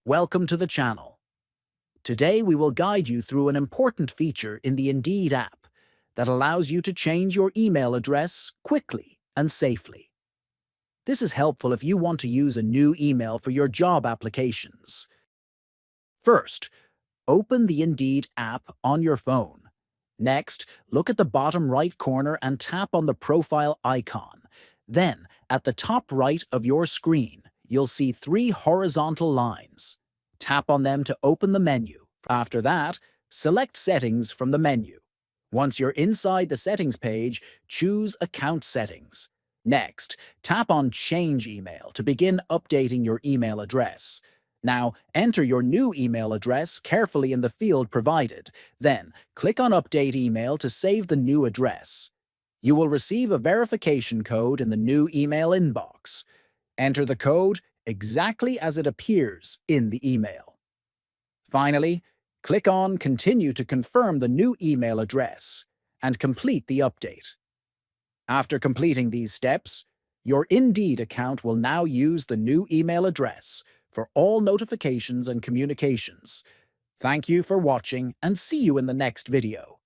Welcome to the channel. Today we will guide you through an important feature in the Indeed app that allows you to change your email address quickly and safely. This is helpful if you want to use a new email for your job applications. First, open the Indeed app on your phone. Next, look at the bottom right corner and tap on the profile icon. Then, at the top right of your screen, you'll see three horizontal lines. Tap on them to open the menu. After that, select Settings from the menu. Once you're inside the Settings page, choose Account Settings. Next, tap on Change Email to begin updating your email address. Now, enter your new email address carefully in the field provided. Then, click on Update Email to save the new address. You will receive a verification code in the new email inbox. Enter the code exactly as it appears in the email. Finally, click on Continue to confirm the new email address and complete the update. After completing these steps, your Indeed account will now use the new email address for all notifications and communications. Thank you for watching and see you in the next video.